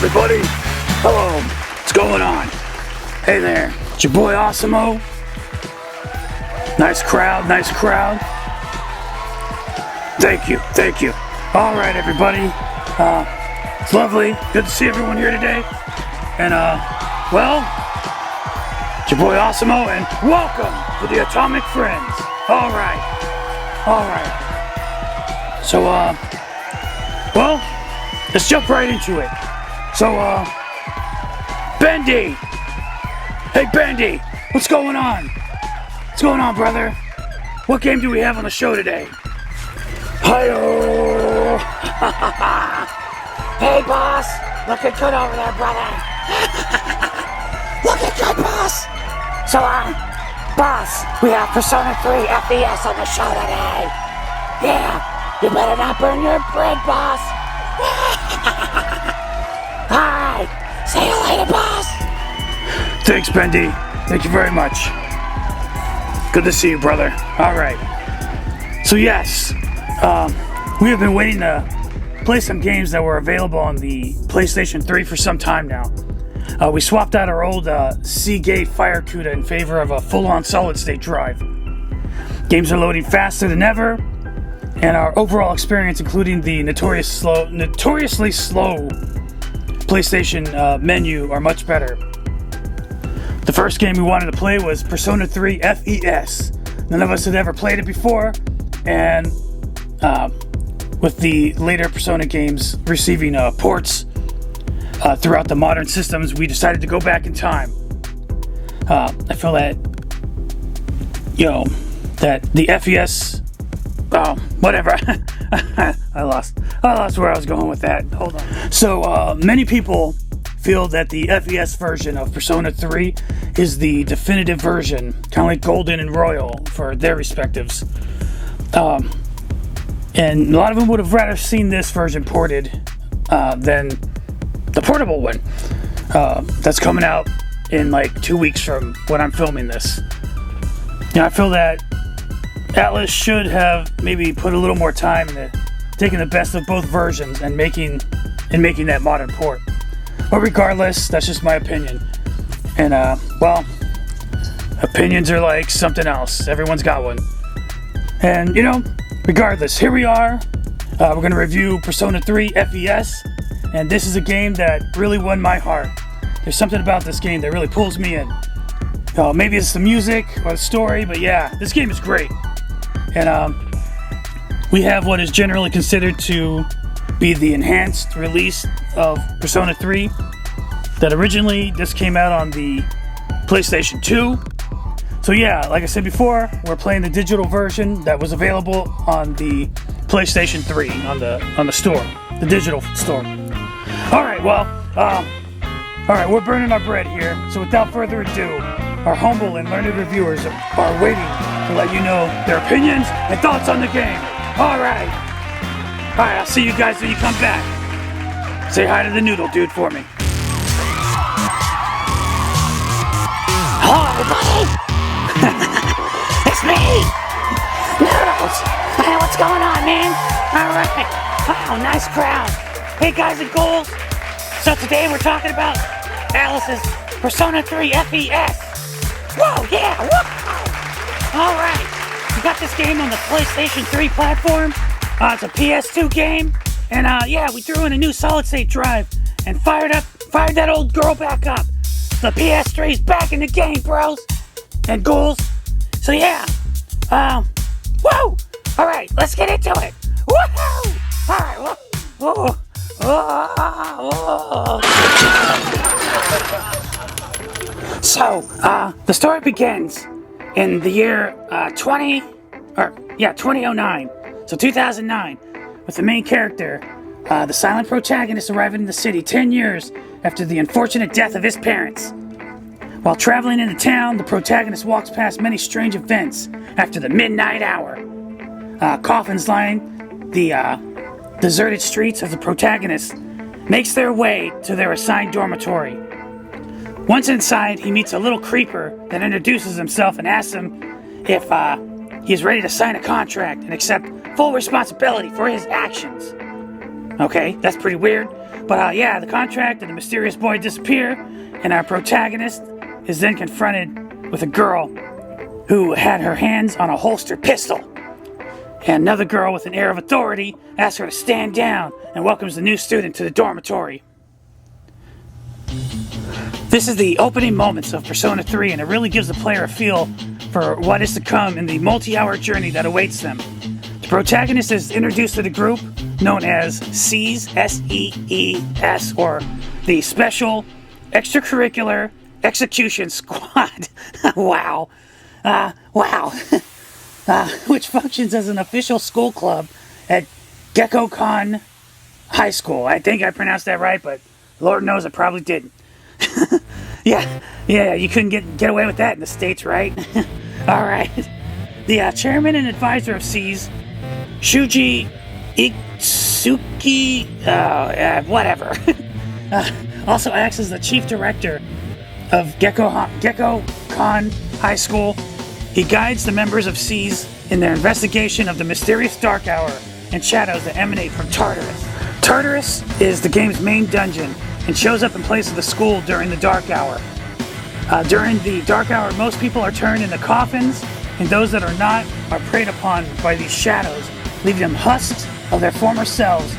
everybody. Hello. What's going on? Hey there. It's your boy Awesomo. Nice crowd. Thank you. All right, everybody. It's lovely. Good to see everyone here today. And, it's your boy Awesomo, and welcome to the Atomic Friends. All right. So, let's jump right into it. So, Bendy. Hey, Bendy. What's going on? What's going on, brother? What game do we have on the show today? Hi-oh. Hey, boss. Looking good over there, brother. Looking good, boss. So, boss, we have Persona 3 FES on the show today. Yeah, you better not burn your bread, boss. Alright, see you later, boss. Thanks, Bendy. Thank you very much. Good to see you, brother. Alright. So, yes, we have been waiting to play some games that were available on the PlayStation 3 for some time now. We swapped out our old Seagate Firecuda in favor of a full-on solid-state drive. Games are loading faster than ever, and our overall experience, including the notoriously slow PlayStation menu, are much better. The first game we wanted to play was Persona 3 FES. None of us had ever played it before, and with the later Persona games receiving ports throughout the modern systems, we decided to go back in time. I feel that, that the FES, whatever. I lost where I was going with that. Hold on. So, many people feel that the FES version of Persona 3 is the definitive version, kind of like Golden and Royal for their respectives. And a lot of them would have rather seen this version ported than the portable one that's coming out in like 2 weeks from when I'm filming this. I feel that Atlas should have maybe put a little more time into taking the best of both versions and making that modern port. But regardless, that's just my opinion. And opinions are like something else. Everyone's got one. And regardless, here we are. We're going to review Persona 3 FES. And this is a game that really won my heart. There's something about this game that really pulls me in. Maybe it's the music or the story, but yeah, this game is great. And we have what is generally considered to be the enhanced release of Persona 3. That originally this came out on the PlayStation 2. So yeah, like I said before, we're playing the digital version that was available on the PlayStation 3 on the store, the digital store. Alright, we're burning our bread here, so without further ado, our humble and learned reviewers are waiting to let you know their opinions and thoughts on the game. Alright, I'll see you guys when you come back. Say hi to the noodle dude for me. Hello, everybody! It's me! Noodles! Hey, what's going on, man? Alright. Wow, nice crowd. Hey, guys and ghouls. So today we're talking about Alice's Persona 3 FES. Whoa, yeah, whoa! Alright. We got this game on the PlayStation 3 platform. It's a PS2 game. And, we threw in a new solid-state drive and fired that old girl back up. The PS3's back in the game, bros and ghouls. So yeah, whoa! All right, let's get into it. Woohoo! All right, whoa. So, the story begins in the year 2009. So 2009, with the main character, the silent protagonist, arriving in the city 10 years after the unfortunate death of his parents. While traveling into town, the protagonist walks past many strange events after the midnight hour. Coffins lining the deserted streets as the protagonist makes their way to their assigned dormitory. Once inside, he meets a little creeper that introduces himself and asks him if he is ready to sign a contract and accept full responsibility for his actions. Okay, that's pretty weird. But yeah, the contract and the mysterious boy disappear, and our protagonist is then confronted with a girl who had her hands on a holstered pistol. And another girl with an air of authority asks her to stand down and welcomes the new student to the dormitory. This is the opening moments of Persona 3, and it really gives the player a feel for what is to come in the multi-hour journey that awaits them. The protagonist is introduced to the group known as SEES, S-E-E-S, or the Special Extracurricular Execution Squad. Wow. Which functions as an official school club at Gekko-Kon High School. I think I pronounced that right, but Lord knows I probably didn't. Yeah, you couldn't get away with that in the States, right? Alright. The chairman and advisor of SEES, Shuji Itsuki, whatever, also acts as the chief director of Gekko-Kon High School. He guides the members of SEES in their investigation of the mysterious dark hour and shadows that emanate from Tartarus. Tartarus is the game's main dungeon and shows up in place of the school during the dark hour. During the dark hour, most people are turned into coffins, and those that are not are preyed upon by these shadows, leaving them husks of their former selves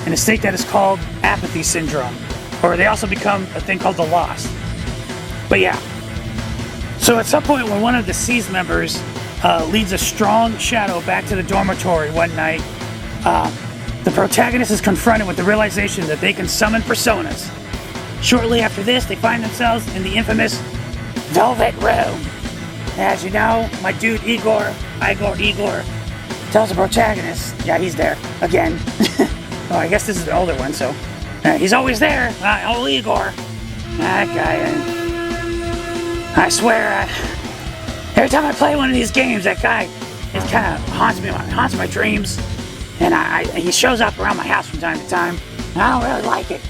in a state that is called apathy syndrome, or they also become a thing called the Lost. But yeah, so at some point when one of the SEES members leads a strong shadow back to the dormitory one night, the protagonist is confronted with the realization that they can summon personas. Shortly after this, they find themselves in the infamous Velvet Room. As you know, my dude Igor tells the protagonist, yeah, he's there again. Oh, I guess this is the older one, so he's always there. Old Igor, that guy. I swear, every time I play one of these games, that guy, it kind of haunts my dreams, and he shows up around my house from time to time. And I don't really like it,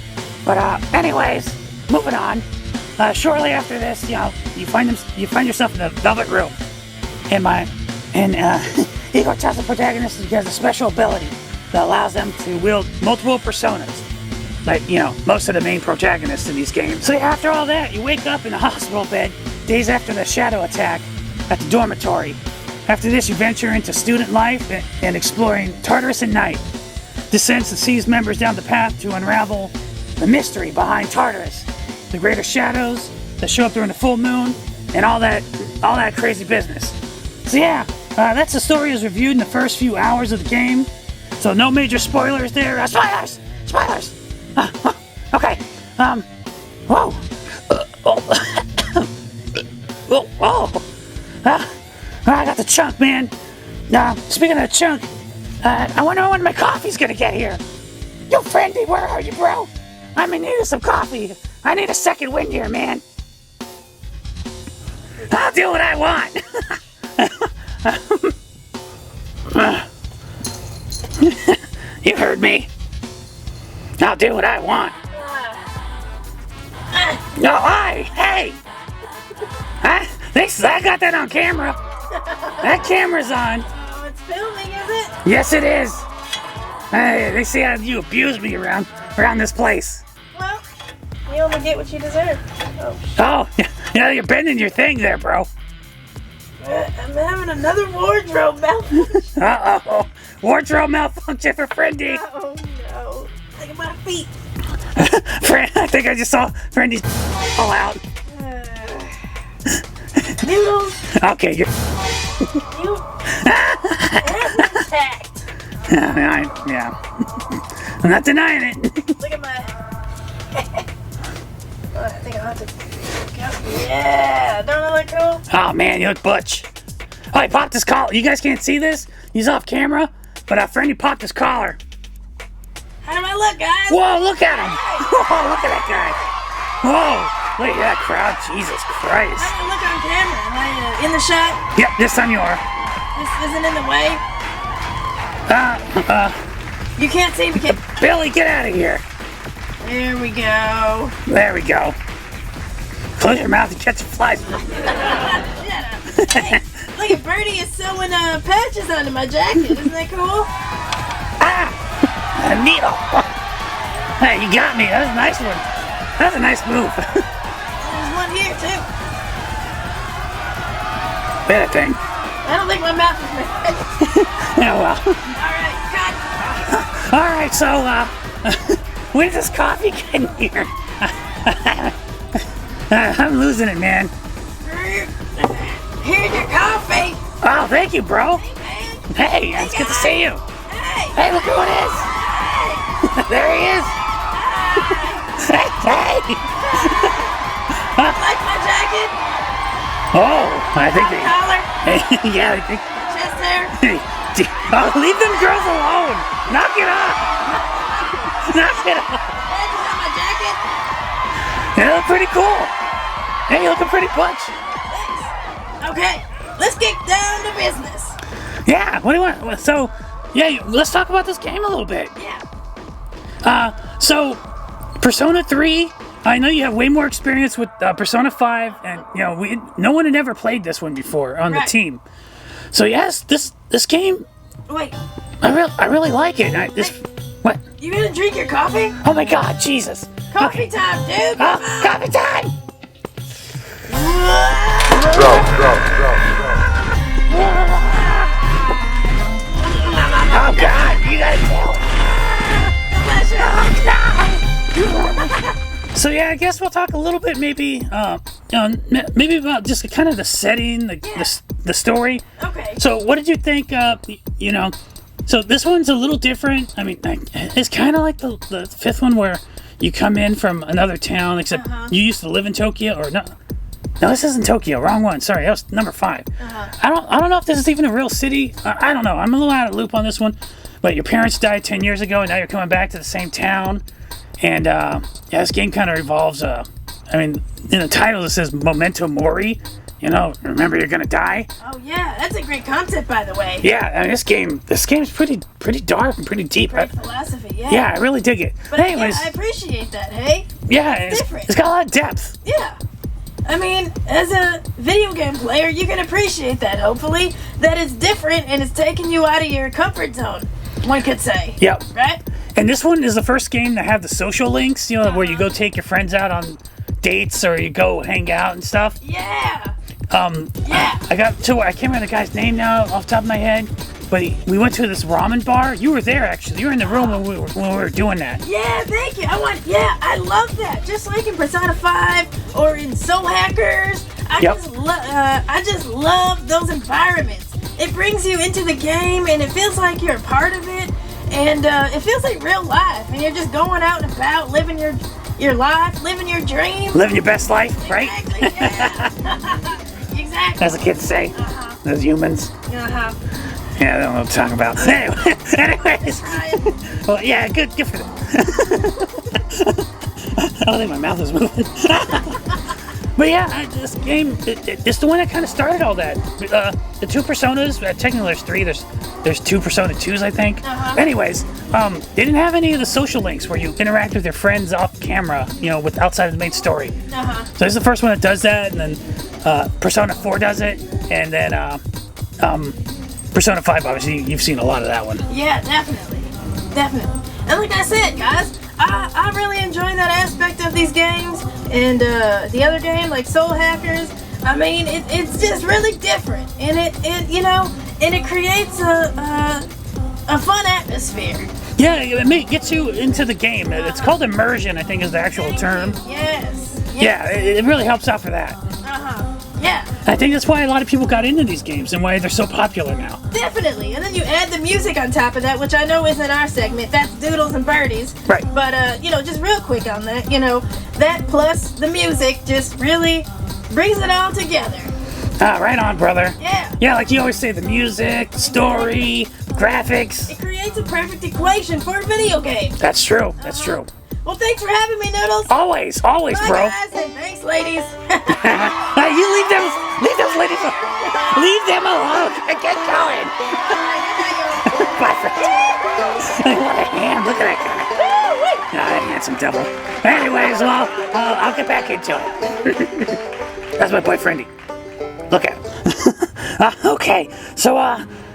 but anyways, moving on. Shortly after this, you find yourself in the Velvet Room, and Igor tells the protagonist he has a special ability that allows them to wield multiple personas, like most of the main protagonists in these games. So after all that, you wake up in a hospital bed days after the shadow attack at the dormitory. After this, you venture into student life and exploring Tartarus at night. This sends the SEES members down the path to unravel the mystery behind Tartarus, the greater shadows that show up during the full moon, and all that crazy business. So yeah, that's the story as reviewed in the first few hours of the game. So no major spoilers there. Spoilers! Okay. Whoa. I got the chunk, man. Speaking of the chunk, I wonder when my coffee's gonna get here. Yo, Friendie, where are you, bro? I'm in need of some coffee. I need a second wind here, man. I'll do what I want. You heard me. I'll do what I want. No, hey! I got that on camera. That camera's on. Oh, it's filming, is it? Yes, it is. Hey, they see how you abuse me around this place. Well, you only get what you deserve. Oh, you're bending your thing there, bro. I'm having another wardrobe malfunction. Uh-oh. Wardrobe malfunction for Friendie. Oh, no. Look at my feet. I think I just saw Friendie's fall out. Noodles. Okay, You attacked. Yeah. I'm not denying it. Look at my... I think I'll have to... Yeah, don't I look cool? Oh, man, you look butch. Oh, he popped his collar. You guys can't see this? He's off camera, but our Friendie popped his collar. How do I look, guys? Whoa, look at him. Whoa, look at that guy. Whoa, look at that crowd. Jesus Christ. How do I look on camera? Am I in the shot? Yep, this time you are. This isn't in the way? You can't see me. Billy, get out of here. There we go. There we go. Close your mouth and catch the flies. Shut up. Hey, look at Birdie is sewing patches onto my jacket. Isn't that cool? A needle. Hey, you got me. That was a nice one. That's a nice move. There's one here too. That thing. I don't think my mouth is made. Yeah, well. Alright, cut. Alright, so, when did this coffee get in here? I'm losing it, man. Here's your coffee. Oh, thank you, bro. Hey, man. Hey, it's good to see you. Hey. Hey, look who it is. There he is. Hey. Like my jacket? Oh, I think they... Collar? Yeah, I think... Chest hair? Oh, leave them girls alone. Knock it off. Knock it off. Hey, you got my jacket? You look pretty cool. Hey, you looking pretty butch. Thanks. Okay, let's get down to business. Yeah, what do you want? So, yeah, let's talk about this game a little bit. Yeah. So, Persona 3, I know you have way more experience with Persona 5, and, you know, no one had ever played this one before on the team. So, yes, this game, Wait, I really like it. What? you gonna drink your coffee? Oh my god, Jesus. Coffee time, dude. Oh, coffee time! Oh god, you gotta tell. So yeah, I guess we'll talk a little bit, maybe, maybe about just kind of the setting, the story. Okay. So, what did you think? So this one's a little different. I mean, it's kind of like the fifth one where you come in from another town, except you used to live in Tokyo, or no? No, this isn't Tokyo. Wrong one. Sorry, that was number 5. I don't know if this is even a real city. I don't know. I'm a little out of loop on this one. But your parents died 10 years ago, and now you're coming back to the same town. And yeah, this game kind of revolves. I mean, in the title it says "Memento Mori." You know, remember you're gonna die. Oh yeah, that's a great concept, by the way. Yeah, I mean, this game's pretty dark and pretty deep. Great philosophy, yeah. Yeah, I really dig it. But anyways, I appreciate that. Hey. yeah, it's different. It's got a lot of depth. Yeah. I mean, as a video game player, you can appreciate that, hopefully, that it's different and it's taking you out of your comfort zone, one could say. Yep. Right? And this one is the first game to have the social links, you know, where you go take your friends out on dates or you go hang out and stuff. Yeah. Yeah. I can't remember the guy's name now off the top of my head, but we went to this ramen bar. You were there, actually. You were in the room when we were doing that. Yeah, thank you. I love that. Just like in Persona 5 or in Soul Hackers. I just love those environments. It brings you into the game and it feels like you're a part of it. And it feels like real life. And you're just going out and about, living your life, living your dreams. Living your best life, right? Exactly, yeah. Exactly. As the kids say. Those humans. Yeah, I don't know what to talk about. Anyways. Well, yeah, good for them. I don't think my mouth is moving. But yeah, this game, it's the one that kind of started all that. The 2 Personas, technically there's 3, there's 2 Persona 2s, I think. Anyways, they didn't have any of the social links where you interact with your friends off camera, you know, with outside of the main story. So this is the first one that does that, and then Persona 4 does it, and then Persona 5, obviously, you've seen a lot of that one. Yeah, definitely. And like I said, guys, I really enjoy that aspect of these games. And the other game, like Soul Hackers, I mean, it's just really different. And it creates a fun atmosphere. Yeah, it gets you into the game. It's called immersion, I think is the actual term. Yes. Yeah, it really helps out for that. Yeah. I think that's why a lot of people got into these games and why they're so popular now. Definitely. And then you add the music on top of that, which I know isn't our segment. That's Doodles and Birdies. Right. But, just real quick on that, that plus the music just really brings it all together. Ah, right on, brother. Yeah. Yeah, like you always say, the music, story, graphics. It creates a perfect equation for a video game. That's true. That's true. Well, thanks for having me, Noodles. Always, Bye, bro. guys, and thanks, ladies. You leave those ladies alone. Leave them alone. Get going. Bye, friend. What a hand. Look at that guy. That handsome devil. Anyways, well, I'll get back into it. That's my boy, Friendie. Look at him. Okay, so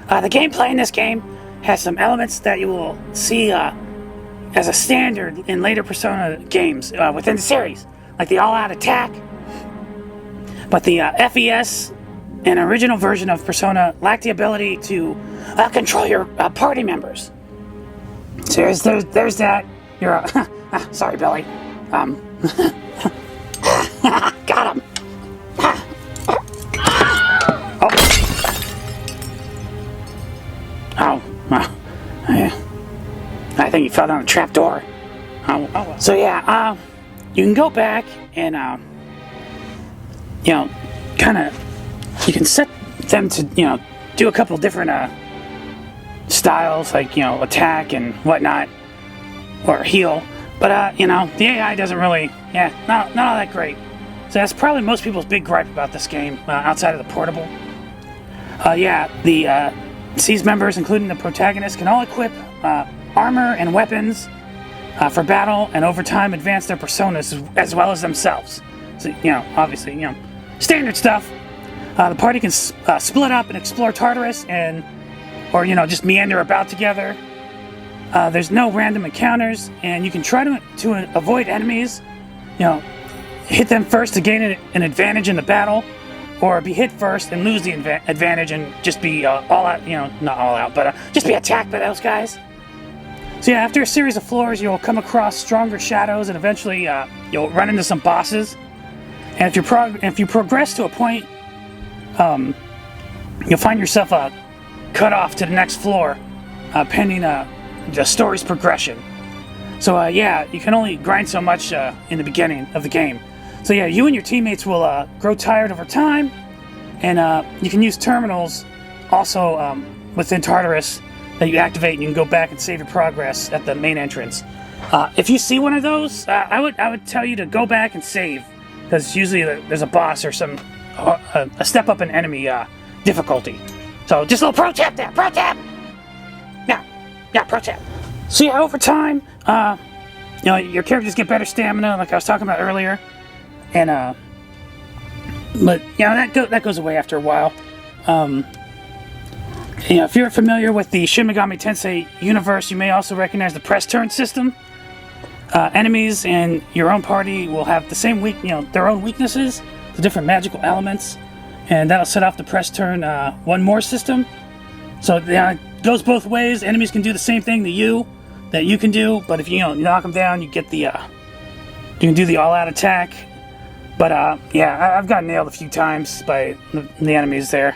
the gameplay in this game has some elements that you will see as a standard in later Persona games within the series, like the all-out attack. But the FES and original version of Persona lacked the ability to control your party members. So there's that. You're sorry, Billy. Got him. I think he fell down the trap door. So yeah, you can go back and you can set them to do a couple different styles, like attack and whatnot, or heal. But the AI doesn't really, not all that great. So that's probably most people's big gripe about this game, outside of the portable. The SES members, including the protagonist, can all equip armor and weapons for battle, and over time advance their personas as well as themselves. So, obviously, standard stuff. The party can split up and explore Tartarus, or just meander about together. There's no random encounters, and you can try to avoid enemies. Hit them first to gain an advantage in the battle, or be hit first and lose the advantage and just be all out, not all out, but just be attacked by those guys. So yeah, after a series of floors, you'll come across stronger shadows, and eventually you'll run into some bosses. And if you progress to a point, you'll find yourself cut off to the next floor, pending the story's progression. So you can only grind so much in the beginning of the game. So yeah, you and your teammates will grow tired over time, and you can use terminals also within Tartarus that you activate, and you can go back and save your progress at the main entrance. If you see one of those, I would tell you to go back and save, because usually there's a boss or a step up in enemy difficulty. So just a little pro tip there, pro tip. Yeah, pro tip. So yeah, over time, your characters get better stamina, like I was talking about earlier, and but that goes away after a while. If you're familiar with the Shin Megami Tensei universe, you may also recognize the press turn system. Enemies in your own party will have the same their own weaknesses, the different magical elements, and that'll set off the press turn one more system. So it goes both ways. Enemies can do the same thing to you that you can do, but if you knock them down, you get you can do the all-out attack. But I've gotten nailed a few times by the enemies there.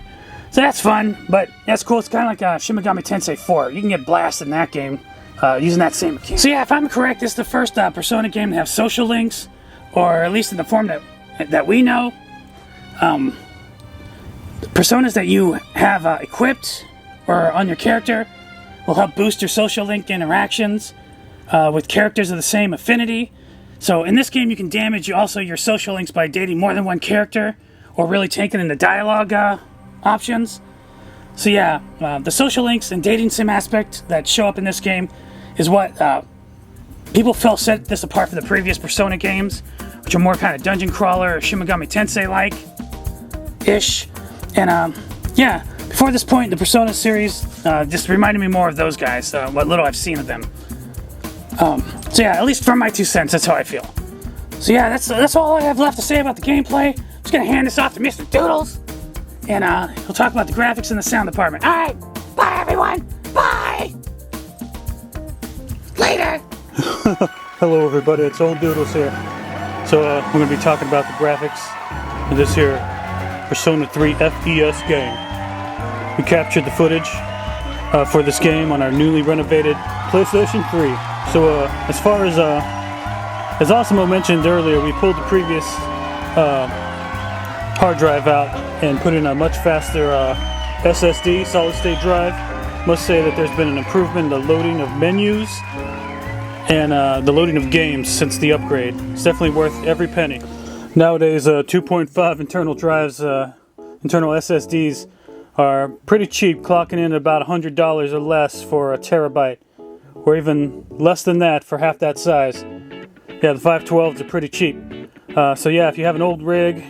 So that's fun, but that's cool. It's kind of like Shin Megami Tensei 4. You can get blasted in that game using that same mechanic. So yeah, if I'm correct, this is the first Persona game to have social links, or at least in the form that we know. The personas that you have equipped or on your character will help boost your social link interactions with characters of the same affinity. So in this game, you can damage your social links by dating more than one character, or really taking in the dialogue options. So yeah, the social links and dating sim aspect that show up in this game is what people felt set this apart from the previous Persona games, which are more kind of dungeon crawler or Shin Megami Tensei like ish. And before this point, the Persona series just reminded me more of those guys, what little I've seen of them. So yeah, at least from my 2 cents, that's how I feel. So yeah, that's all I have left to say about the gameplay. I'm just gonna hand this off to Mr. Doodles, and he'll talk about the graphics and the sound department. All right, bye everyone, bye. Later. Hello everybody, it's Old Doodles here. So we're gonna be talking about the graphics of this here Persona 3 FES game. We captured the footage for this game on our newly renovated PlayStation 3. So as far as Awesomo mentioned earlier, we pulled the previous hard drive out and put in a much faster SSD, solid state drive. Must say that there's been an improvement in the loading of menus and the loading of games since the upgrade. It's definitely worth every penny. Nowadays 2.5 internal drives, internal SSDs are pretty cheap, clocking in at about $100 or less for a terabyte, or even less than that for half that size. Yeah, the 512s are pretty cheap. So yeah, if you have an old rig,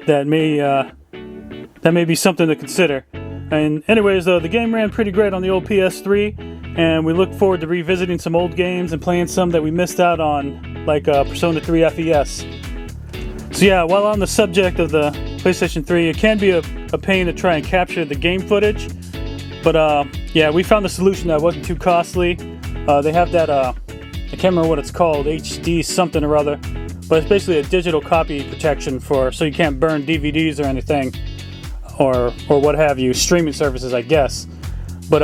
that may be something to consider. And anyways, the game ran pretty great on the old PS3, and we look forward to revisiting some old games and playing some that we missed out on, like Persona 3 FES. So yeah, while on the subject of the PlayStation 3, it can be a pain to try and capture the game footage, but yeah, we found a solution that wasn't too costly. They have that, I can't remember what it's called, HD something or other, but it's basically a digital copy protection so you can't burn DVDs or anything, or what have you, streaming services, I guess. But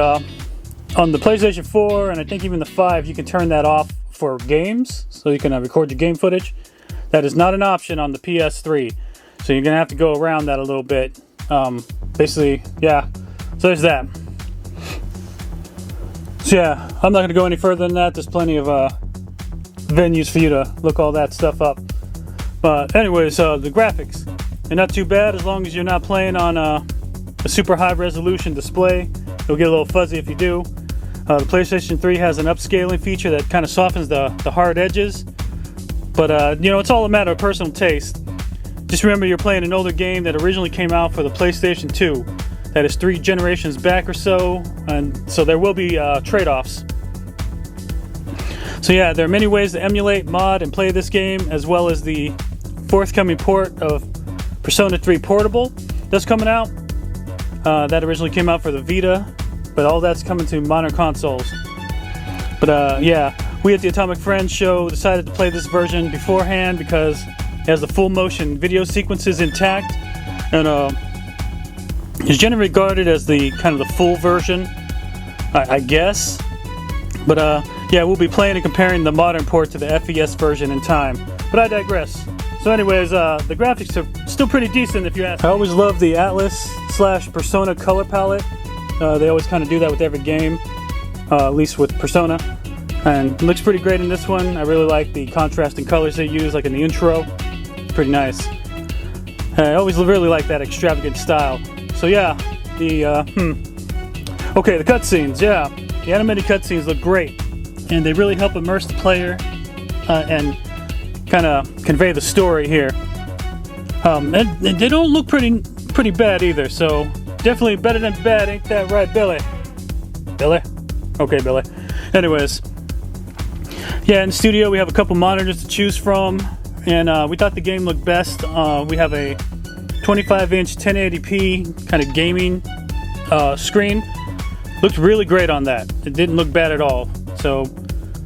on the PlayStation 4 and I think even the 5, you can turn that off for games, so you can record your game footage. That is not an option on the PS3, so you're gonna have to go around that a little bit. Basically, yeah. So there's that. So yeah, I'm not gonna go any further than that. There's plenty of venues for you to look all that stuff up. But anyways, the graphics, they're not too bad as long as you're not playing on a super high resolution display. It'll get a little fuzzy if you do. The PlayStation 3 has an upscaling feature that kind of softens the hard edges. But, you know, it's all a matter of personal taste. Just remember you're playing an older game that originally came out for the PlayStation 2. That is 3 generations back or so, and so there will be trade-offs. So yeah, there are many ways to emulate, mod, and play this game, as well as the forthcoming port of Persona 3 Portable that's coming out. That originally came out for the Vita, but all that's coming to modern consoles. But yeah, we at the Atomic Friends show decided to play this version beforehand because it has the full motion video sequences intact, and is generally regarded as the kind of the full version, I guess. But yeah, we'll be playing and comparing the modern port to the FES version in time. But I digress. So anyways, the graphics are still pretty decent if you ask. I always love the Atlas/Persona color palette. They always kind of do that with every game, at least with Persona. And it looks pretty great in this one. I really like the contrasting colors they use, like in the intro. Pretty nice. I always really like that extravagant style. So yeah, okay, the cutscenes, yeah. The animated cutscenes look great, and they really help immerse the player and kind of convey the story here. And they don't look pretty bad either, so definitely better than bad, ain't that right, Billy? Billy? Okay, Billy. Anyways, yeah, in the studio we have a couple monitors to choose from, and we thought the game looked best. We have a 25-inch 1080p kind of gaming screen. Looked really great on that. It didn't look bad at all. So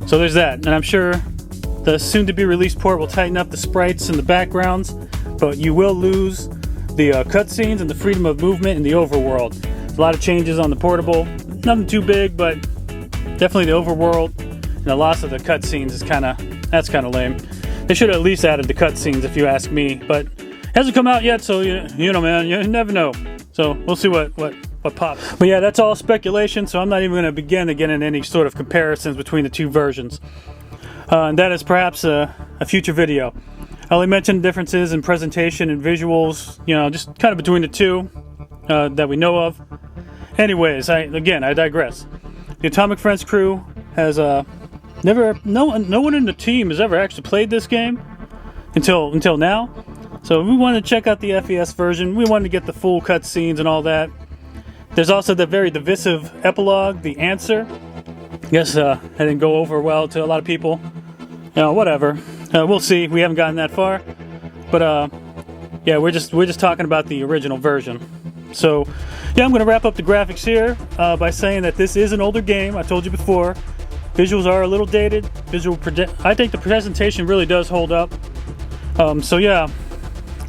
there's that. And I'm sure the soon-to-be released port will tighten up the sprites and the backgrounds, but you will lose the cutscenes and the freedom of movement in the overworld. There's a lot of changes on the portable. Nothing too big, but definitely the overworld and the loss of the cutscenes is kind of lame. They should have at least added the cutscenes, if you ask me. But it hasn't come out yet, so you know, man, you never know. So we'll see what pops. But yeah, that's all speculation, so I'm not even going to begin to get into any sort of comparisons between the two versions. And that is perhaps a future video. I only mentioned differences in presentation and visuals, you know, just kind of between the two that we know of. Anyways, I digress. The Atomic Friends crew has no one in the team has ever actually played this game until now. So we wanted to check out the FES version. We wanted to get the full cutscenes and all that. There's also the very divisive epilogue, The Answer. I guess that didn't go over well to a lot of people. You know, whatever. We'll see. We haven't gotten that far. But yeah, we're just talking about the original version. So yeah, I'm going to wrap up the graphics here by saying that this is an older game. I told you before. Visuals are a little dated. I think the presentation really does hold up. So yeah.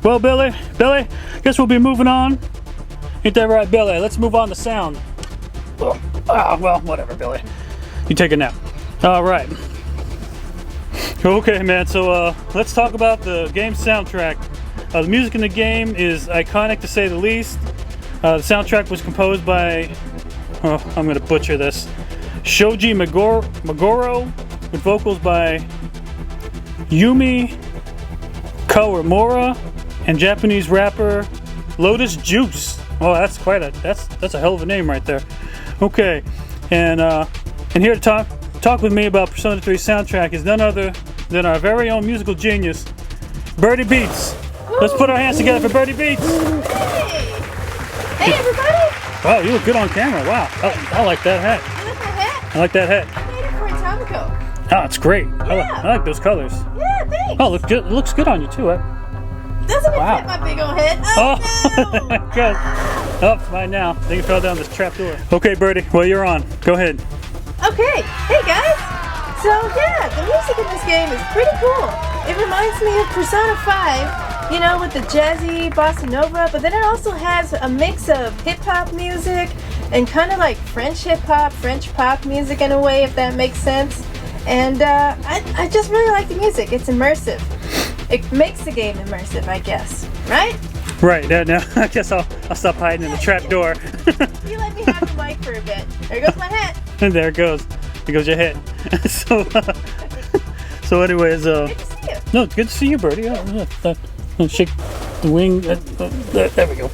Well, Billy, guess we'll be moving on. Ain't that right, Billy? Let's move on to sound. Well, whatever, Billy. You take a nap. All right. Okay, man, so let's talk about the game's soundtrack. The music in the game is iconic, to say the least. The soundtrack was composed by, I'm going to butcher this, Shoji Meguro, with vocals by Yumi Kawamura and Japanese rapper Lotus Juice. Oh, that's a hell of a name right there. Okay, and here to talk with me about Persona 3 soundtrack is none other than our very own musical genius, Birdie Beats. Let's put our hands together for Birdie Beats. Hey everybody! Wow, you look good on camera. Wow, I like that hat. You like my hat? I like that hat. I made it for Atomico. Oh, it's great. Yeah. I like those colors. Yeah, thanks. Oh, it looks good on you too. Doesn't it Wow. fit my big old head? Oh, no! Good. Oh, right now. I think it fell down this trap door. Okay, Birdie. Well, you're on. Go ahead. Okay, hey guys. So yeah, the music in this game is pretty cool. It reminds me of Persona 5, you know, with the jazzy bossa nova, but then it also has a mix of hip-hop music and kind of like French hip-hop, French pop music in a way, if that makes sense. And I just really like the music. It's immersive. It makes the game immersive, I guess. Right? Right. Now, I guess I'll stop hiding in the trap door. You let me have the mic for a bit. There goes my hat. And there it goes. There goes your head. So anyways, Good to see you. no, good to see you, Birdie. Shake the wing. There we go.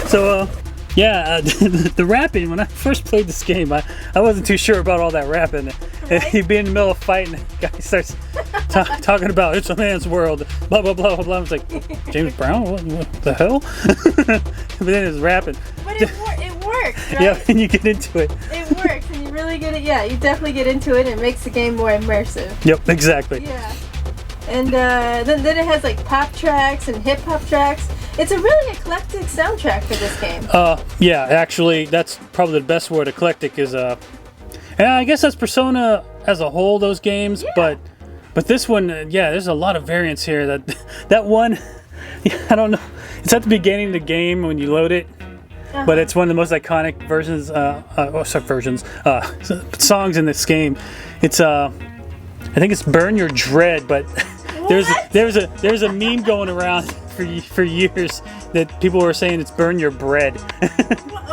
So, the rapping, when I first played this game, I wasn't too sure about all that rapping. Right. He'd be in the middle of fighting, the guy starts talking about it's a man's world, blah, blah, blah, blah, blah. I was like, James Brown? What the hell? But then it's rapping. But it works, right? Yeah, and you get into it. It works, and you really get it. Yeah, you definitely get into it, and it makes the game more immersive. Yep, exactly. Yeah. And then it has like pop tracks and hip hop tracks. It's a really eclectic soundtrack for this game. Yeah, actually, that's probably the best word. Eclectic is and I guess that's Persona as a whole. Those games, Yeah. but this one, there's a lot of variants here. That one, I don't know. It's at the beginning of the game when you load it, but it's one of the most iconic songs in this game. It's I think it's "Burn Your Dread," but there's a meme going around for years that people were saying it's "Burn Your Bread."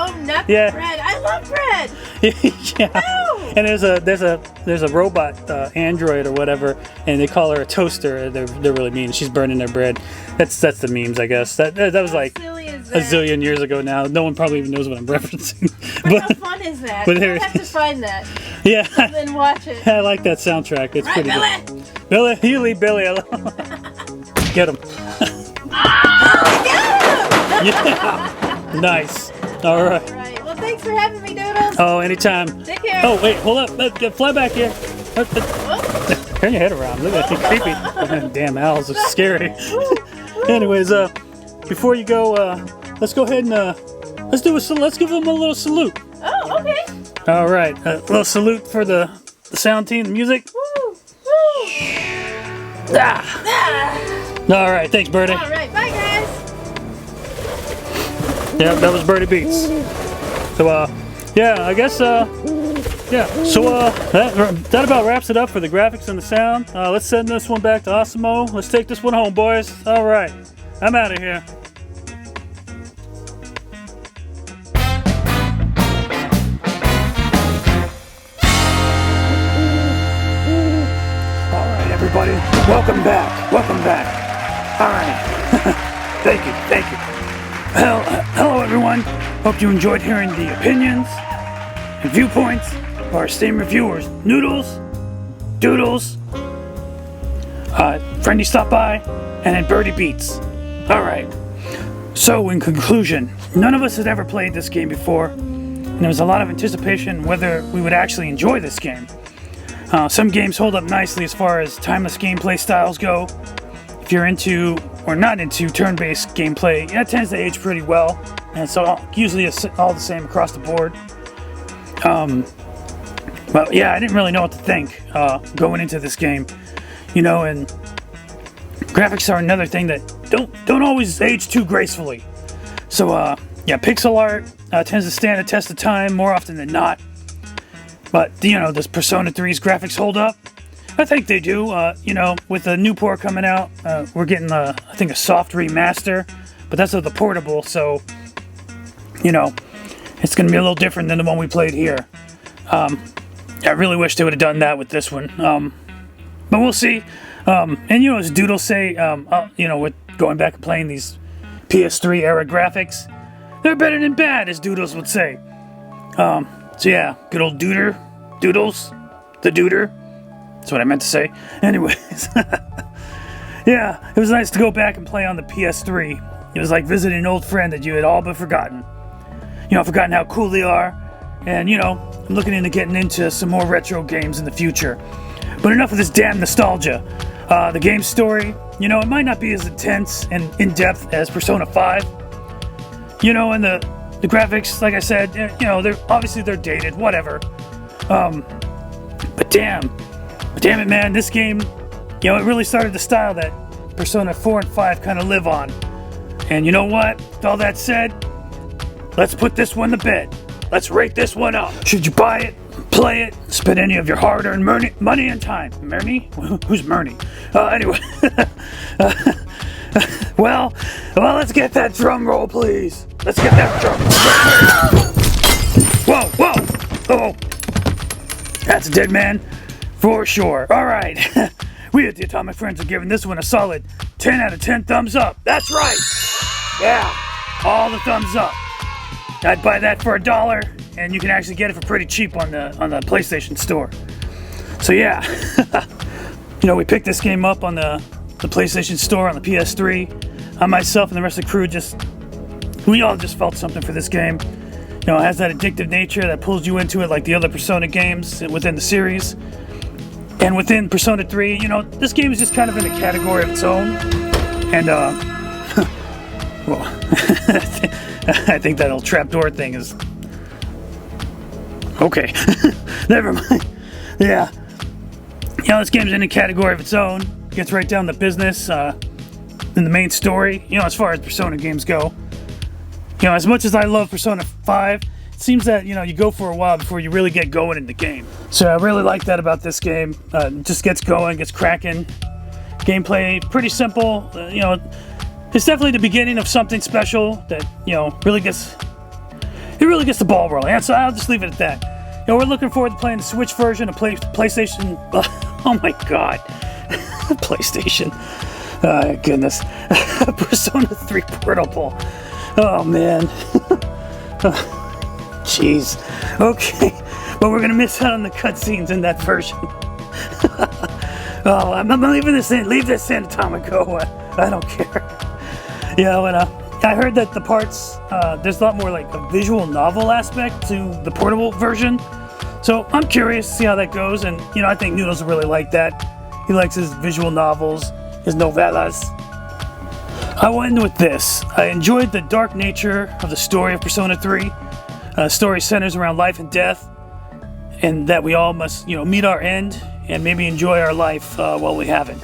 Oh, not Yeah. bread. I love bread. Yeah. No. And there's a robot android or whatever, and they call her a toaster. They're really mean. She's burning their bread. That's the memes, I guess. That was like How silly is a that? zillion years ago now. No one probably even knows what I'm referencing. But how fun is that? but You there have it to is. find that Yeah, and then watch it. I like that soundtrack. It's Right, pretty Billy? good. Billy, you leave Billy alone. Get him. Yeah. Nice. All right. Right. Well, thanks for having me, Noodles. Oh, anytime. Take care. Oh, wait, hold up. Fly back here. Oh. Turn your head around. Look at that. Creepy. Damn owls are scary. Anyways, before you go, let's go ahead and let's give them a little salute. Oh, okay. All right, a little salute for the sound team, the music. Woo. Woo. Ah. Ah. All right, thanks, Birdie. All right. Bye, guys. Yeah, that was Birdie Beats. So, I guess, yeah. So, that about wraps it up for the graphics and the sound. Let's send this one back to Awesomo. Let's take this one home, boys. All right, I'm out of here. All right, everybody, welcome back. All right, thank you. Hello, everyone. Hope you enjoyed hearing the opinions and viewpoints of our esteemed reviewers, Noodles, Doodles, Friendie stopped by, and then Birdie Beats. All right. So, in conclusion, none of us had ever played this game before, and there was a lot of anticipation whether we would actually enjoy this game. Some games hold up nicely as far as timeless gameplay styles go. If you're into or not into turn-based gameplay, that tends to age pretty well, and so usually it's all the same across the board. But yeah, I didn't really know what to think going into this game, you know, and graphics are another thing that don't always age too gracefully. So pixel art tends to stand the test of time more often than not. But does Persona 3's graphics hold up? I think they do. With the new port coming out, we're getting I think a soft remaster, but that's of the portable, so it's going to be a little different than the one we played here. I really wish they would have done that with this one, but we'll see. And as Doodle say, with going back and playing these PS3 era graphics, they're better than bad, as Doodles would say. So yeah, good old Doodles, the Duder. That's what I meant to say. Anyways, yeah, it was nice to go back and play on the PS3. It was like visiting an old friend that you had all but forgotten. Forgotten how cool they are, And, I'm looking into getting into some more retro games in the future. But enough of this damn nostalgia. The game story, it might not be as intense and in-depth as Persona 5. And the graphics, like I said, they're dated, whatever. But damn it, man, this game, it really started the style that Persona 4 and 5 kind of live on. And you know what? With all that said, let's put this one to bed. Let's rate this one up. Should you buy it, play it, spend any of your hard-earned money and time? Murney? Who's Murney? Anyway. Well, let's get that drum roll, please. Let's get that drum roll. Whoa. Oh. That's a dead man for sure. All right. We at the Atomic Friends are giving this one a solid 10 out of 10 thumbs up. That's right. Yeah. All the thumbs up. I'd buy that for $1, and you can actually get it for pretty cheap on the PlayStation Store. So yeah, we picked this game up on the PlayStation Store on the PS3. I myself and the rest of the crew we all just felt something for this game. It has that addictive nature that pulls you into it like the other Persona games within the series. And within Persona 3, this game is just kind of in a category of its own. And well, I think that old trapdoor thing is... Okay. Never mind. Yeah. This game's in a category of its own. Gets right down to business in the main story, as far as Persona games go. As much as I love Persona 5, it seems that, you go for a while before you really get going in the game. So I really like that about this game. It just gets going, gets cracking. Gameplay, pretty simple. It's definitely the beginning of something special that, really gets the ball rolling. And so I'll just leave it at that. We're looking forward to playing the Switch version of PlayStation. Oh my God. PlayStation. Goodness. Persona 3 Portable. Oh man. Jeez. Okay. But we're going to miss out on the cutscenes in that version. Oh, I'm leaving this in. Leave this in, Atomico. I don't care. I heard that the parts, there's a lot more like a visual novel aspect to the portable version. So I'm curious to see how that goes. And, I think Noodlez will really like that. He likes his visual novels, his novellas. I went in with this. I enjoyed the dark nature of the story of Persona 3. The story centers around life and death, and that we all must, meet our end and maybe enjoy our life while we have it.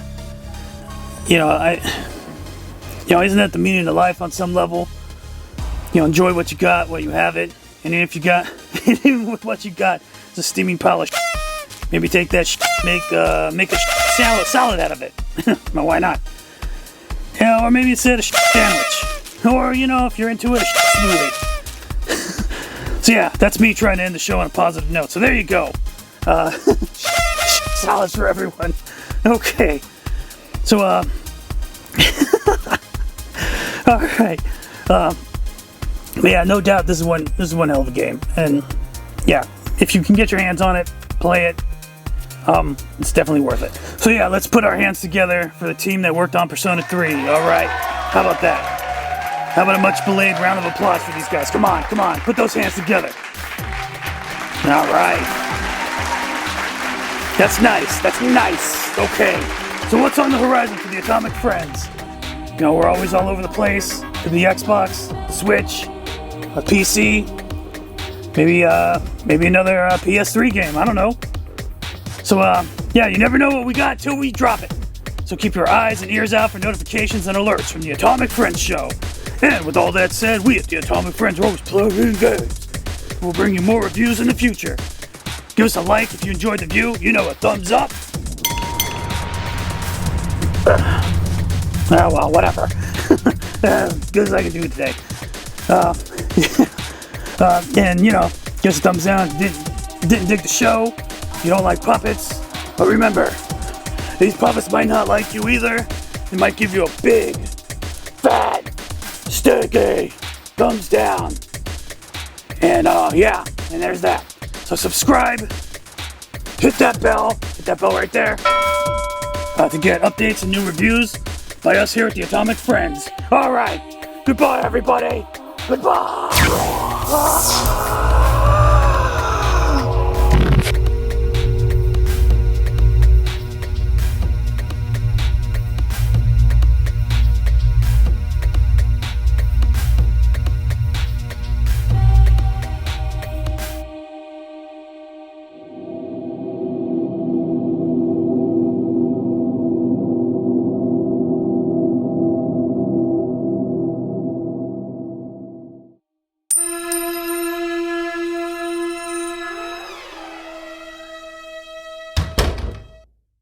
Isn't that the meaning of life on some level? Enjoy what you got while you have it, and even with what you got, it's a steaming pile of shit. Maybe take that shit, make a salad out of it. Well, why not? Or maybe instead a sandwich. Or, if you're into it, a smoothie. So yeah, that's me trying to end the show on a positive note. So there you go. Salads for everyone. Okay. So, alright. Yeah, no doubt this is one hell of a game. And yeah, if you can get your hands on it, play it. It's definitely worth it. So yeah, let's put our hands together for the team that worked on Persona 3. Alright, how about that? How about a much belayed round of applause for these guys? Come on, put those hands together. Alright. That's nice. Okay, so what's on the horizon for the Atomic Friends? We're always all over the place. Could be the Xbox, the Switch, a PC, maybe another PS3 game, I don't know. So, yeah, you never know what we got till we drop it. So keep your eyes and ears out for notifications and alerts from the Atomic Friends Show. And with all that said, we at the Atomic Friends are always playing games. We'll bring you more reviews in the future. Give us a like if you enjoyed the view. A thumbs up. Oh, well, whatever. Good as I can do today. And, give us a thumbs down if you didn't dig the show. You don't like puppets, but remember, these puppets might not like you either. They might give you a big, fat, sticky thumbs down. And yeah, and there's that. So subscribe, hit that bell right there, to get updates and new reviews by us here at the Atomic Friends. All right, goodbye everybody. Goodbye.